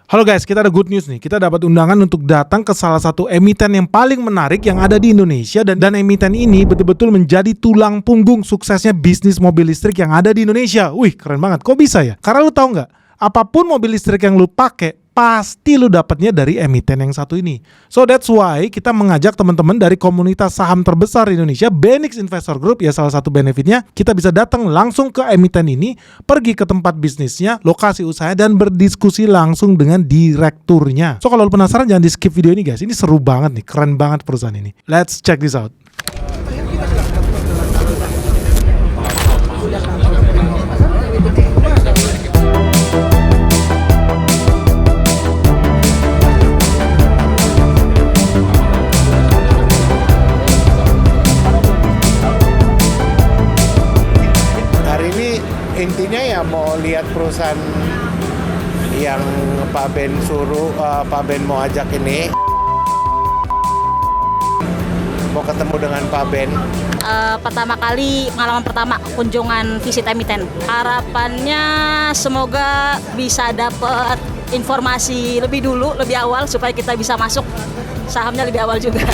Halo guys, kita ada good news nih. Kita dapat undangan untuk datang ke salah satu emiten yang paling menarik yang ada di Indonesia. Dan emiten ini betul-betul menjadi tulang punggung suksesnya bisnis mobil listrik yang ada di Indonesia. Wih, keren banget. Kok bisa ya? Karena lu tahu nggak? Apapun mobil listrik yang lu pakai, pasti lu dapatnya dari emiten yang satu ini. So that's why kita mengajak teman-teman dari komunitas saham terbesar di Indonesia, Benix Investor Group. Ya salah satu benefitnya kita bisa datang langsung ke emiten ini, pergi ke tempat bisnisnya, lokasi usahanya, dan berdiskusi langsung dengan direkturnya. So kalau lu penasaran, jangan di skip video ini guys. Ini seru banget nih, keren banget perusahaan ini. Let's check this out. Intinya ya mau lihat perusahaan yang Pak Ben suruh, Pak Ben mau ajak ini. Mau ketemu dengan Pak Ben. Pertama kali, pengalaman pertama kunjungan visit emiten. Harapannya semoga bisa dapat informasi lebih dulu, lebih awal supaya kita bisa masuk sahamnya lebih awal juga.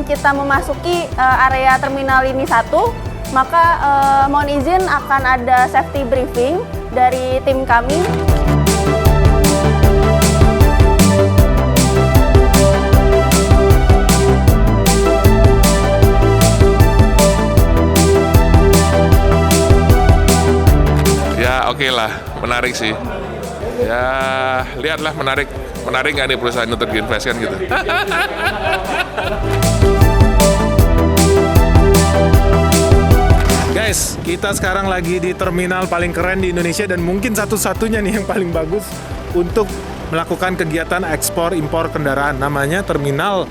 Kita memasuki area terminal ini 1, maka mohon izin akan ada safety briefing dari tim kami. Ya oke lah, menarik sih. Ya lihatlah menarik nggak nih perusahaan untuk diinvestkan gitu. Guys, kita sekarang lagi di terminal paling keren di Indonesia dan mungkin satu-satunya nih yang paling bagus untuk melakukan kegiatan ekspor impor kendaraan. Namanya terminal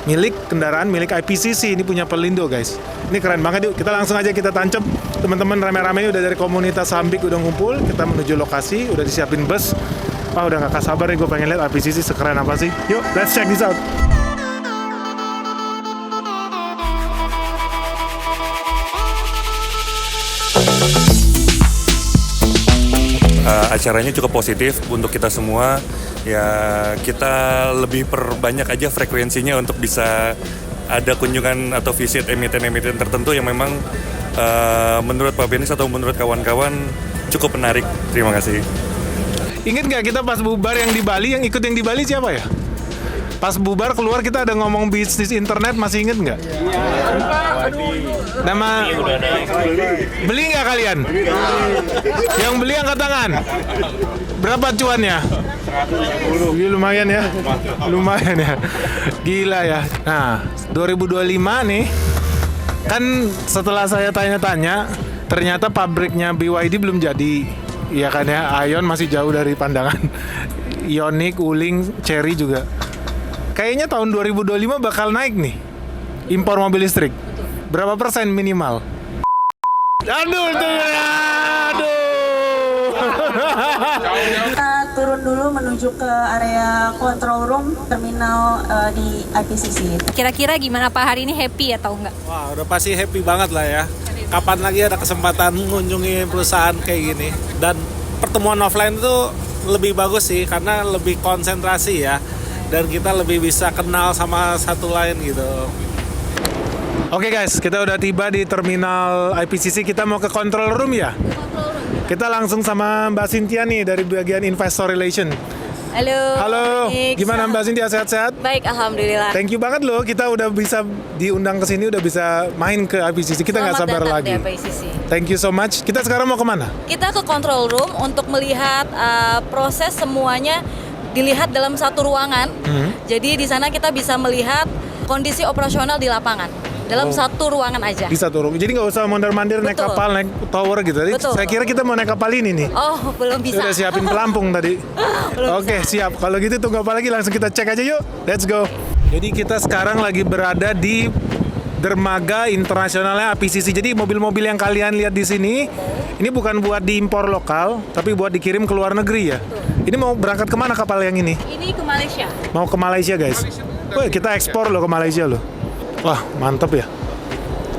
milik kendaraan milik IPCC. Ini punya Pelindo guys. Ini keren banget yuk. Kita langsung aja kita tancap. Teman-teman rame-rame udah dari komunitas Sambik udah ngumpul. Kita menuju lokasi, udah disiapin bus. Wah udah gak sabar nih gue pengen lihat IPCC sekeren apa sih. Yuk, let's check this out. Acaranya cukup positif untuk kita semua. Ya kita lebih perbanyak aja frekuensinya untuk bisa ada kunjungan atau visit emiten-emiten tertentu yang memang menurut Pak Benis atau menurut kawan-kawan cukup menarik. Terima kasih. Ingat nggak kita pas bubar yang di Bali, yang ikut yang di Bali siapa ya? Pas bubar keluar kita ada ngomong bisnis internet, masih inget nggak? Nama beli nggak kalian? Yang beli angkat tangan. Berapa cuannya? 150. Lumayan ya, lumayan ya. Gila ya. Nah, 2025 nih, kan setelah saya tanya-tanya, ternyata pabriknya BYD belum jadi. Iya kan ya, Ion masih jauh dari pandangan. Ioniq, Wuling, Chery juga. Kayaknya tahun 2025 bakal naik nih impor mobil listrik. Berapa persen minimal? Aduh. Kita turun dulu menuju ke area control room terminal di IPCC. Kira-kira gimana Pak, hari ini happy atau enggak? Wah, udah pasti happy banget lah ya. Kapan lagi ada kesempatan mengunjungi perusahaan kayak gini. Dan pertemuan offline itu lebih bagus sih karena lebih konsentrasi ya. Dan kita lebih bisa kenal sama satu lain gitu. Oke guys, kita udah tiba di terminal IPCC. Kita mau ke control room ya? Kita langsung sama Mbak Cynthia nih dari bagian Investor Relation. Halo, gimana Mbak Cynthia, sehat-sehat? Baik, alhamdulillah. Thank you banget loh, kita udah bisa diundang ke sini, udah bisa main ke IPCC. Kita nggak sabar lagi. Thank you so much. Kita sekarang mau kemana? Kita ke control room untuk melihat proses semuanya dilihat dalam satu ruangan. Jadi di sana kita bisa melihat kondisi operasional di lapangan dalam satu ruangan aja. Di satu ruangan. Jadi nggak usah mondar-mandir naik kapal, naik tower gitu. Jadi saya kira kita mau naik kapal ini nih. Oh, belum bisa. Udah siapin pelampung tadi. Oke, siap. Kalau gitu tunggu apa lagi? Langsung kita cek aja yuk. Let's go. Jadi kita sekarang lagi berada di dermaga internasionalnya IPCC. Jadi mobil-mobil yang kalian lihat di sini, ini bukan buat diimpor lokal, tapi buat dikirim ke luar negeri ya. Ini mau berangkat kemana kapal yang ini? Ini ke Malaysia. Mau ke Malaysia guys. Wih, kita ekspor loh ke Malaysia loh. Wah, mantep ya.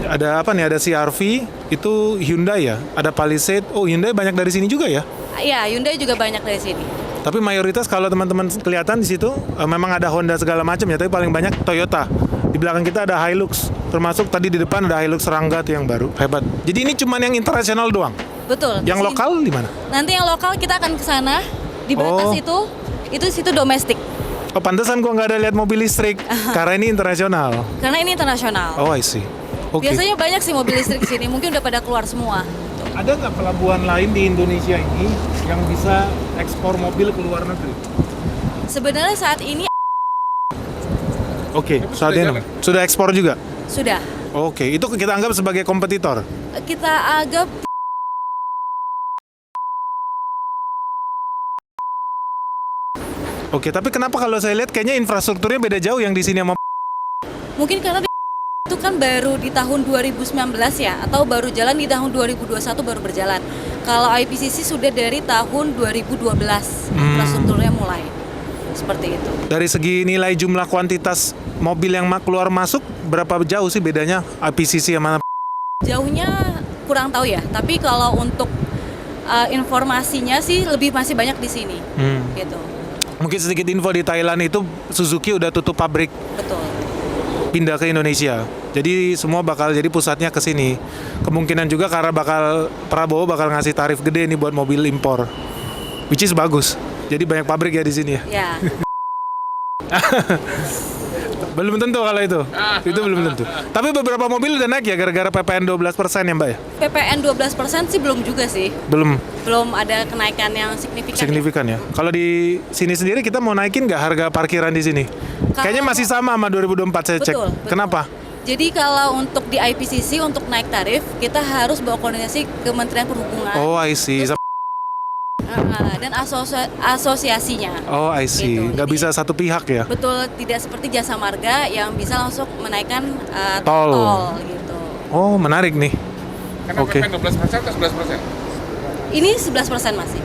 Ada apa nih? Ada CR-V, itu Hyundai ya? Ada Palisade. Oh, Hyundai banyak dari sini juga ya? Ya, Hyundai juga banyak dari sini. Tapi mayoritas kalau teman-teman kelihatan di situ memang ada Honda segala macam ya, tapi paling banyak Toyota. Di belakang kita ada Hilux, termasuk tadi di depan ada Hilux Rangga tuh yang baru. Hebat. Jadi ini cuman yang internasional doang. Betul. Yang Di sini. lokal di mana? Nanti yang lokal kita akan ke sana. Di batas itu situ domestik. Oh, pantesan gua nggak ada lihat mobil listrik karena ini internasional. Karena ini internasional. Oh, I see. Oke. Biasanya banyak sih mobil listrik di sini. Mungkin udah pada keluar semua. Ada nggak pelabuhan lain di Indonesia ini yang bisa ekspor mobil ke luar negeri? Sebenarnya saat ini Oke, saat ini sudah ekspor juga. sudah. Oke, itu kita anggap sebagai kompetitor. Kita anggap Oke, tapi kenapa kalau saya lihat kayaknya infrastrukturnya beda jauh yang di sini sama mungkin karena itu kan baru di tahun 2019 ya, atau baru jalan di tahun 2021 baru berjalan. Kalau IPCC sudah dari tahun 2012 infrastrukturnya mulai seperti itu. dari segi nilai jumlah kuantitas mobil yang keluar masuk berapa jauh sih bedanya IPCC sama Jauhnya kurang tahu ya, tapi kalau untuk informasinya sih masih banyak di sini, gitu. Mungkin sedikit info di Thailand itu Suzuki udah tutup pabrik, Betul. pindah ke Indonesia. Jadi semua bakal jadi pusatnya ke sini. Kemungkinan juga karena Prabowo bakal ngasih tarif gede nih buat mobil impor. Which is bagus. Jadi banyak pabrik ya di sini ya. Ya, Belum tentu kalau itu. Itu belum tentu. Tapi beberapa mobil udah naik ya gara-gara PPN 12% ya, Mbak ya? PPN 12% sih belum juga sih. Belum Belum ada kenaikan yang signifikan. signifikan ya. Kalau di sini sendiri kita mau naikin nggak harga parkiran di sini? Kayaknya masih sama 2024 saya cek. Betul. Kenapa? Jadi kalau untuk di IPCC untuk naik tarif, kita harus bawa koordinasi Kementerian Perhubungan. Oh, I see. Dan asosiasinya. Oh, I see. Gitu. Nggak Jadi, bisa satu pihak ya? Betul, tidak seperti jasa marga yang bisa langsung menaikkan Tol. gitu. Oh, menarik nih. Karena Oke. PPN 12% atau 11%? Ini 11% masih.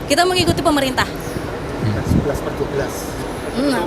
Kita mengikuti pemerintah. 11/12.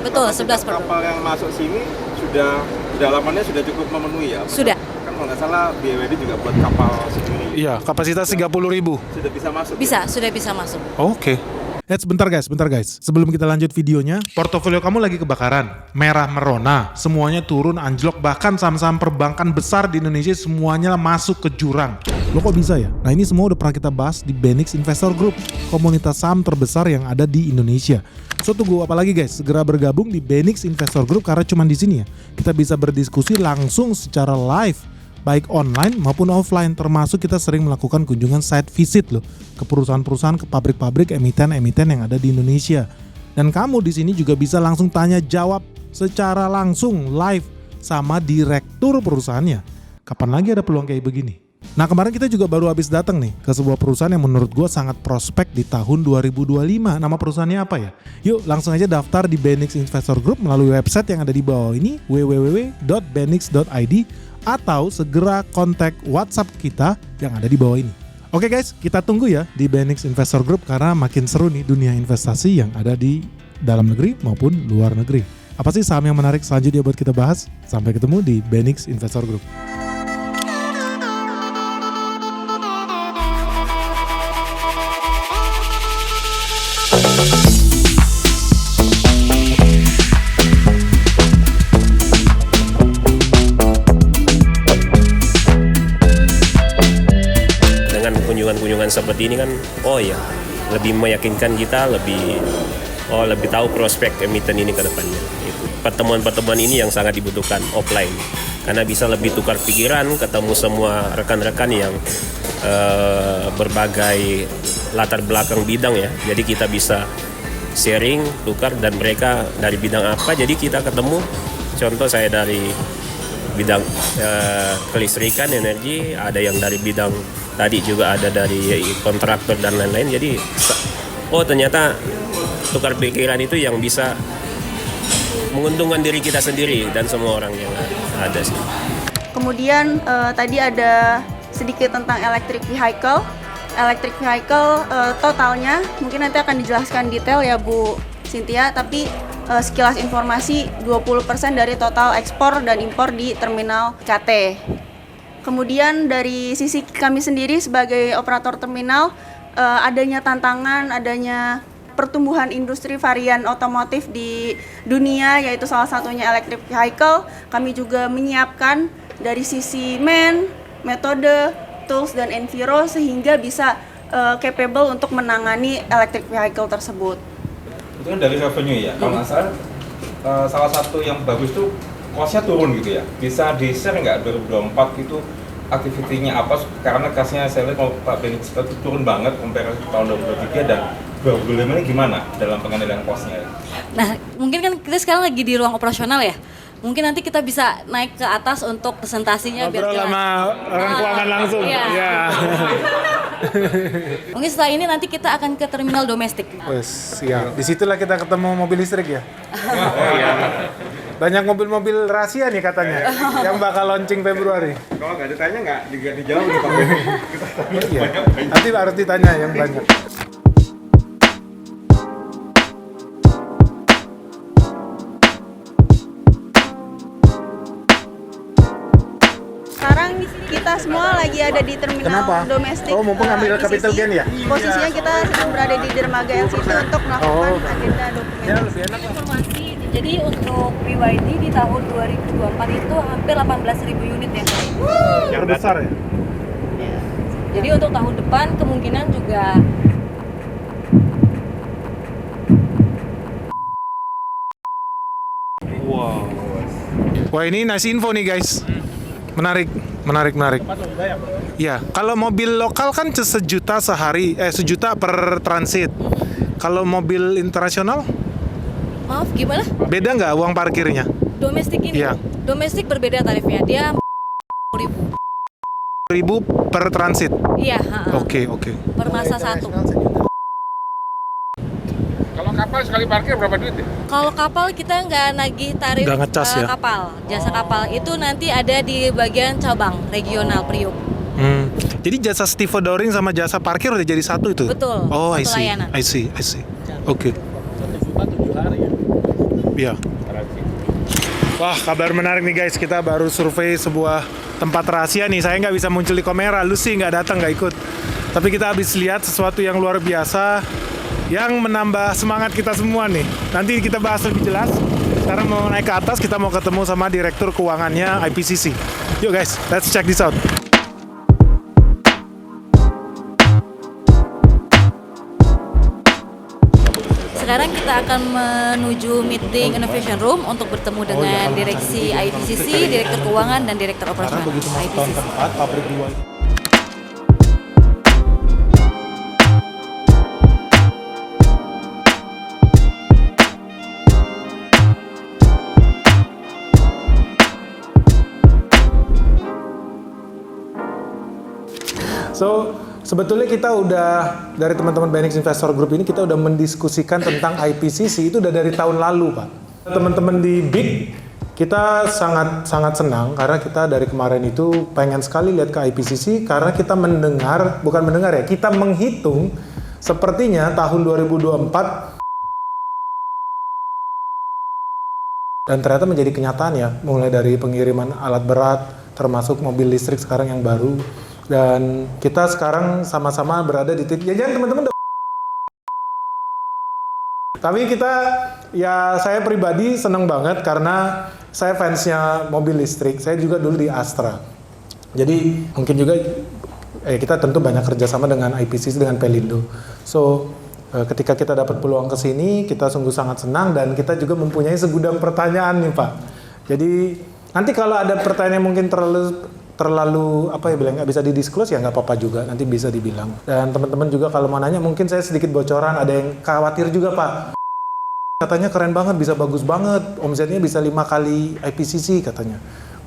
Betul, 11 per. Kapal yang masuk sini sudah kedalamannya sudah cukup memenuhi ya? Sudah. Kan kalau nggak salah BYD juga buat kapal sendiri. Iya, kapasitas 30.000. Sudah bisa masuk. Sudah bisa masuk. Oke. Sebentar guys. Sebelum kita lanjut videonya, portofolio kamu lagi kebakaran, merah merona, semuanya turun anjlok, bahkan saham-saham perbankan besar di Indonesia semuanya masuk ke jurang. Lo kok bisa ya? Nah ini semua udah pernah kita bahas di Benix Investor Group, komunitas saham terbesar yang ada di Indonesia. So tunggu apa lagi guys? Segera bergabung di Benix Investor Group karena cuma di sini ya kita bisa berdiskusi langsung secara live, baik online maupun offline, termasuk kita sering melakukan kunjungan site visit loh ke perusahaan-perusahaan, ke pabrik-pabrik, emiten-emiten yang ada di Indonesia. Dan kamu di sini juga bisa langsung tanya jawab secara langsung live sama direktur perusahaannya. Kapan lagi ada peluang kayak begini? Nah kemarin kita juga baru habis datang nih ke sebuah perusahaan yang menurut gue sangat prospek di tahun 2025. Nama perusahaannya apa ya? Yuk langsung aja daftar di Benix Investor Group melalui website yang ada di bawah ini, www.benix.id, atau segera kontak WhatsApp kita yang ada di bawah ini. Oke guys, kita tunggu ya di Benix Investor Group karena makin seru nih dunia investasi yang ada di dalam negeri maupun luar negeri. Apa sih saham yang menarik selanjutnya buat kita bahas? Sampai ketemu di Benix Investor Group. Kunjungan seperti ini kan, lebih meyakinkan kita, lebih tahu prospek emiten ini ke depannya. Pertemuan-pertemuan ini yang sangat dibutuhkan offline, karena bisa lebih tukar pikiran, ketemu semua rekan-rekan yang berbagai latar belakang bidang ya. Jadi kita bisa sharing, tukar, dan mereka dari bidang apa. Jadi kita ketemu. Contoh saya dari bidang kelistrikan, energi, ada yang dari bidang tadi juga ada dari kontraktor dan lain-lain. Jadi ternyata tukar pikiran itu yang bisa menguntungkan diri kita sendiri dan semua orang yang ada sih. Kemudian tadi ada sedikit tentang electric vehicle. Electric vehicle totalnya mungkin nanti akan dijelaskan detail ya Bu Cynthia, tapi sekilas informasi 20% dari total ekspor dan impor di terminal KT. Kemudian dari sisi kami sendiri sebagai operator terminal, adanya tantangan, adanya pertumbuhan industri varian otomotif di dunia, yaitu salah satunya electric vehicle. Kami juga menyiapkan dari sisi metode, tools, dan enviro sehingga bisa capable untuk menangani electric vehicle tersebut. Itu kan dari revenue ya, kalau nggak salah salah satu yang bagus tuh cost-nya turun gitu ya. Bisa di-share nggak 2024 itu aktivitinya apa? Karena cost-nya saya lihat kalau Pak Benny itu turun banget compare tahun 2023 dan 2025 ini gimana dalam pengendalian cost-nya ya? Nah, mungkin kan kita sekarang lagi di ruang operasional ya. Mungkin nanti kita bisa naik ke atas untuk presentasinya biar Ngobrol jelas. sama orang keuangan langsung. Iya. Ya. Mungkin setelah ini nanti kita akan ke terminal domestik. Wes, ya. Disitulah kita ketemu mobil listrik ya. Banyak mobil-mobil rahasia nih katanya yang bakal launching Februari. Kalau nggak ditanya nggak dijawab nih Pak Benny. Iya. Nanti harus ditanya yang banyak. Sekarang kita semua lagi ada di terminal Kenapa? domestik. Oh, mumpung ambil IPCC. capital gain ya? Posisinya kita sedang berada di dermaga LCT untuk melakukan agenda dokumentasi. Informasi, jadi untuk BYD di tahun 2024 itu hampir 18.000 unit ya. Yang besar ya? Jadi untuk tahun depan kemungkinan juga Wah, ini nice info nih guys. Menarik. Ya, kalau mobil lokal kan sejuta sehari, sejuta per transit. Kalau mobil internasional, maaf gimana? beda nggak uang parkirnya? Domestik ini. Iya. Domestik berbeda tarifnya. Dia 1.000 per transit. iya, Oke. per masa satu. Kalau kapal sekali parkir berapa duit ya? Kalau kapal kita nggak nagih tarif Nggak ngecas ya? kapal, jasa kapal itu nanti ada di bagian cabang regional Priuk. Jadi jasa stevedoring sama jasa parkir udah jadi satu itu? Betul, Oh, I satu see. layanan. I see. Oke. 7 hari ya? Iya. Wah, kabar menarik nih guys. Kita baru survei sebuah tempat rahasia nih. Saya nggak bisa muncul di kamera. Lu sih nggak datang, nggak ikut. Tapi kita habis lihat sesuatu yang luar biasa yang menambah semangat kita semua nih. Nanti kita bahas lebih jelas. Sekarang mau naik ke atas, kita mau ketemu sama direktur keuangannya IPCC. Yuk guys, let's check this out. Sekarang kita akan menuju meeting innovation room untuk bertemu dengan direksi IPCC, direktur keuangan dan direktur Karena operasional begitu masuk tahun IPCC. keempat, pabrik BYD. So, sebetulnya kita udah dari teman-teman Benix Investor Group ini kita udah mendiskusikan tentang IPCC itu udah dari tahun lalu, Pak. Teman-teman di BIG kita sangat senang karena kita dari kemarin itu pengen sekali lihat ke IPCC karena kita kita menghitung sepertinya tahun 2024 dan ternyata menjadi kenyataan ya, mulai dari pengiriman alat berat termasuk mobil listrik sekarang yang baru. Dan kita sekarang sama-sama berada di titik jangan teman-teman. Tapi kita, ya saya pribadi seneng banget karena saya fansnya mobil listrik. Saya juga dulu di Astra. Jadi mungkin juga kita tentu banyak kerjasama dengan IPCC, dengan Pelindo. So ketika kita dapat peluang ke sini, kita sungguh sangat senang dan kita juga mempunyai segudang pertanyaan nih Pak. Jadi nanti kalau ada pertanyaan yang mungkin terlalu apa ya bilang nggak bisa didisclose ya nggak apa-apa juga, nanti bisa dibilang. Dan teman-teman juga kalau mau nanya mungkin saya sedikit bocoran, ada yang khawatir juga Pak, katanya keren banget, bisa bagus banget, omsetnya bisa 5 kali IPCC katanya.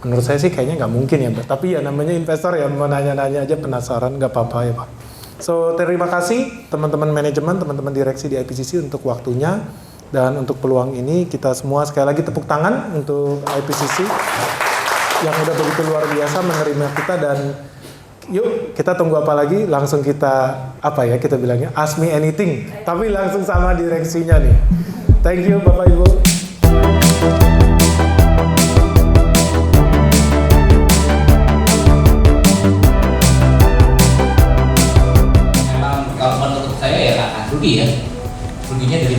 Menurut saya sih kayaknya nggak mungkin ya Pak, tapi ya namanya investor ya mau nanya-nanya aja penasaran, nggak apa-apa ya Pak. So terima kasih teman-teman manajemen, teman-teman direksi di IPCC untuk waktunya dan untuk peluang ini. Kita semua sekali lagi tepuk tangan untuk IPCC yang udah begitu luar biasa menerima kita. Dan yuk kita tunggu apa lagi, langsung kita kita bilangnya ask me anything, tapi langsung sama direksinya nih. Thank you Bapak Ibu.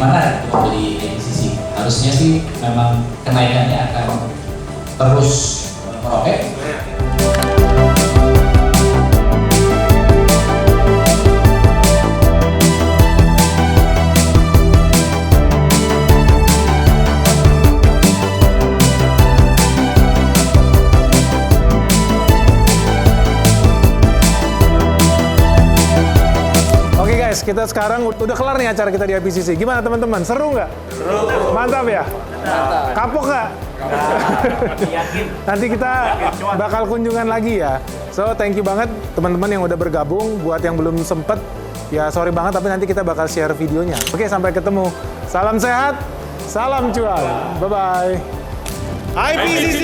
bagaimana untuk membeli IPCC? Harusnya sih memang kenaikannya akan terus meroket. Oke guys, kita sekarang udah kelar nih acara kita di IPCC. Gimana teman-teman? Seru nggak? Seru. Mantap ya? Mantap. Kapok nggak? Yakin. Nanti kita bakal kunjungan lagi ya. So, thank you banget teman-teman yang udah bergabung. Buat yang belum sempet, ya sorry banget, tapi nanti kita bakal share videonya. Oke, sampai ketemu. Salam sehat, salam cuan. Bye-bye. IPCC,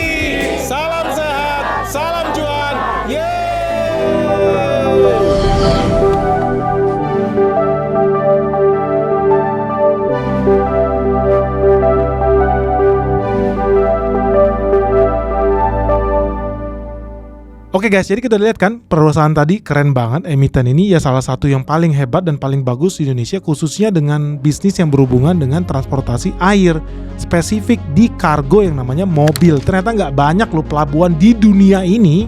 salam sehat, salam cuan. Yeay! Oke guys, jadi kita lihat kan perusahaan tadi keren banget. Emiten ini ya salah satu yang paling hebat dan paling bagus di Indonesia, khususnya dengan bisnis yang berhubungan dengan transportasi air, spesifik di kargo yang namanya mobil. Ternyata nggak banyak loh pelabuhan di dunia ini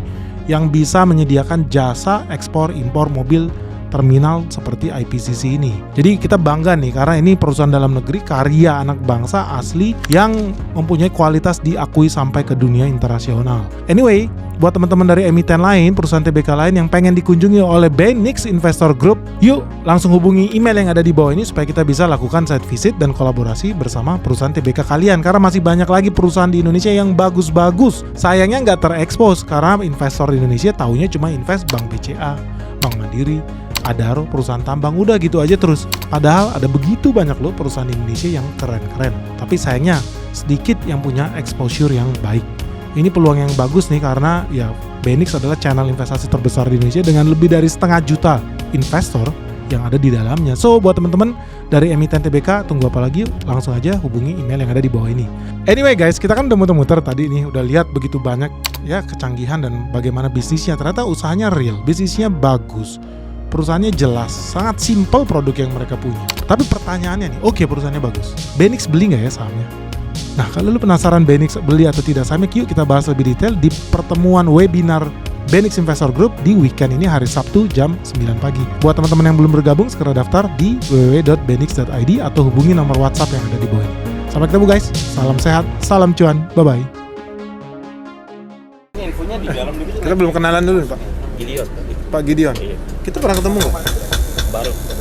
yang bisa menyediakan jasa ekspor impor mobil terminal seperti IPCC ini. Jadi kita bangga nih karena ini perusahaan dalam negeri, karya anak bangsa asli yang mempunyai kualitas diakui sampai ke dunia internasional. Anyway, buat teman-teman dari emiten lain, perusahaan TBK lain yang pengen dikunjungi oleh Benix Investor Group, yuk langsung hubungi email yang ada di bawah ini supaya kita bisa lakukan site visit dan kolaborasi bersama perusahaan TBK kalian. Karena masih banyak lagi perusahaan di Indonesia yang bagus-bagus. Sayangnya nggak terekspos karena investor di Indonesia taunya cuma invest Bank BCA, Bank Mandiri, Adaro, perusahaan tambang, udah gitu aja terus. Padahal ada begitu banyak loh perusahaan di Indonesia yang keren-keren. Tapi sayangnya sedikit yang punya exposure yang baik. Ini peluang yang bagus nih karena ya Benix adalah channel investasi terbesar di Indonesia dengan lebih dari 500 juta investor yang ada di dalamnya. So buat teman-teman dari emiten TBK, tunggu apa lagi? Langsung aja hubungi email yang ada di bawah ini. Anyway guys, kita kan udah muter-muter tadi nih, udah lihat begitu banyak ya kecanggihan dan bagaimana bisnisnya. Ternyata usahanya real, bisnisnya bagus. Perusahaannya jelas, sangat simple produk yang mereka punya. Tapi pertanyaannya nih, oke perusahaannya bagus, Benix beli nggak ya sahamnya? Nah kalau lu penasaran Benix beli atau tidak sahamnya, yuk kita bahas lebih detail di pertemuan webinar Benix Investor Group di weekend ini hari Sabtu jam 9 pagi. Buat teman-teman yang belum bergabung, segera daftar di www.benix.id atau hubungi nomor WhatsApp yang ada di bawah ini. Sampai ketemu guys, salam sehat, salam cuan, bye-bye. Ini infonya di dalam dulu. Kita belum kenalan dulu nih Pak. Gideon. Pak Gideon. Iya. Kita pernah ketemu nggak?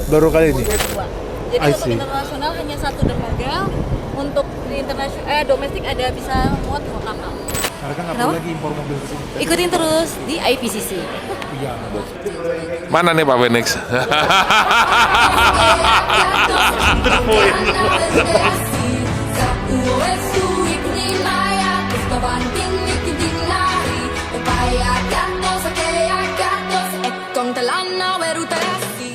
Baru kali ini. Jadi untuk internasional hanya satu dermaga, untuk di domestik ada bisa muat 2 kapal. Mereka nggak perlu lagi impor mobil ke sini. Ikutin terus di IPCC. Iya. Mana nih Pak Benix?